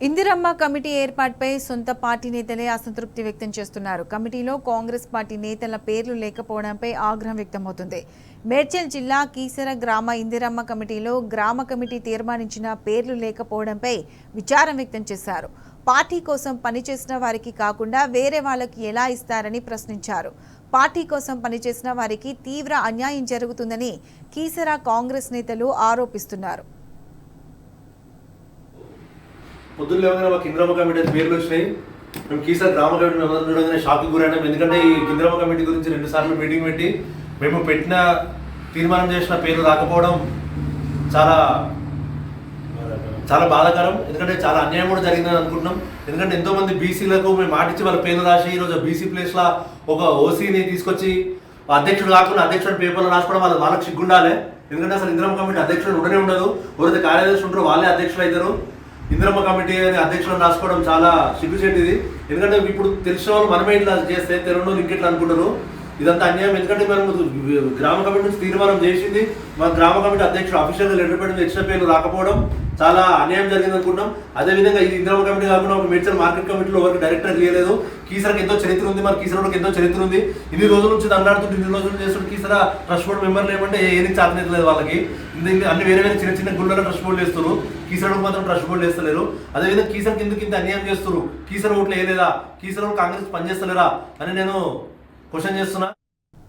Indiramma committee ఏర్పాటుపై సొంత party నేతలే అసంతృప్తి వ్యక్తం చేస్తున్నారు. కమిటీలో కాంగ్రెస్ పార్టీ నేతల పేర్లు లేకపోవడంపై ఆగ్రహం వ్యక్తమవుతుంది. మేడ్చల్ జిల్లా కీసర గ్రామ ఇందిరమ్మ కమిటీలో గ్రామ కమిటీ తీర్మానించిన పేర్లు లేకపోవడంపై విచారం వ్యక్తం చేశారు. పార్టీ కోసం పనిచేసిన వారికి కాకుండా వేరే వాళ్ళకి ఎలా ఇస్తారని ప్రశ్నించారు. పార్టీ కోసం పనిచేసిన వారికి తీవ్ర అన్యాయం జరుగుతుందని కీసర కాంగ్రెస్ నేతలు ఆరోపిస్తున్నారు. పొద్దున్న లేవగానే మాకు ఇందిరమ్మ కమిటీ పేర్లు వచ్చినాయి. మేము కీసర గ్రామ కమిటీ చూడగానే షాక్కి గురైనాం. ఎందుకంటే ఈ ఇందిరమ్మ కమిటీ గురించి 2 సార్లు మీటింగ్ పెట్టి మేము పెట్టిన తీర్మానం చేసిన పేర్లు రాకపోవడం చాలా చాలా బాధాకరం. ఎందుకంటే చాలా అన్యాయం కూడా జరిగిందని అనుకుంటున్నాం. ఎందుకంటే ఎంతోమంది బీసీలకు మేము మాటిచ్చి వాళ్ళ పేర్లు రాసి ఈరోజు బీసీ ప్లేస్లో ఒక ఓసీని తీసుకొచ్చి అధ్యక్షుడు కాకుండా అధ్యక్షుడు పేపర్లు రాసుకోవడం వాళ్ళకి సిగ్గుండాలి. ఎందుకంటే అసలు ఇందిరమ్మ కమిటీ అధ్యక్షుడు ఉండనే ఉండదు. ఎవరైతే కార్యదర్శి ఉంటారో వాళ్ళే అధ్యక్షులు అవుతారు. ఇందిరమ్మ కమిటీ అని అధ్యక్షులను రాసుకోవడం చాలా సిగ్గుచేటిది. ఎందుకంటే ఇప్పుడు తెలిసిన వాళ్ళు మనమే ఇట్లా చేస్తే తెలంగాణ ఇంకెట్లా అనుకుంటారు. ఇదంతా అన్యాయం. ఎందుకంటే మనం గ్రామ కమిటీ నుంచి తీర్మానం చేసింది మన గ్రామ కమిటీ అధ్యక్షుడు అఫీషియల్గా లెటర్ పెట్టి ఇచ్చిన పేర్లు రాకపోవడం చాలా అన్యాయం జరిగింది అనుకుంటాం. అదేవిధంగా ఇది ఇందిరమ్మ కమిటీ కాకుండా ఒక మేడ్చల్ మార్కెట్ కమిటీలో ఎవరికి డైరెక్టర్ చేయలేదు. కీసరకు ఎంతో చరిత్ర ఉంది, మన కీసరకి ఎంతో చరిత్ర ఉంది. ఇన్ని రోజుల నుంచి దండాడుతుంటే ఇన్ని రోజులు చేస్తుంటే కీసర ట్రస్ట్ బోర్డు మెంబర్లు ఏమంటే ఏది చాతలేదు వాళ్ళకి. అన్ని వేరే వేరే చిన్న చిన్న గుళ్ళలో ట్రస్ట్ బోర్డులు వేస్తారు, కీసరకు మాత్రం ట్రస్ట్ బోర్డులు వేస్తలేరు. అదేవిధంగా కీసరకు ఎందుకు ఇంత అన్యాయం చేస్తారు, కీసర ఓట్లు వేయలేదా, కీసర కాంగ్రెస్ పనిచేస్తలేరా అని నేను క్వశ్చన్ చేస్తున్నా.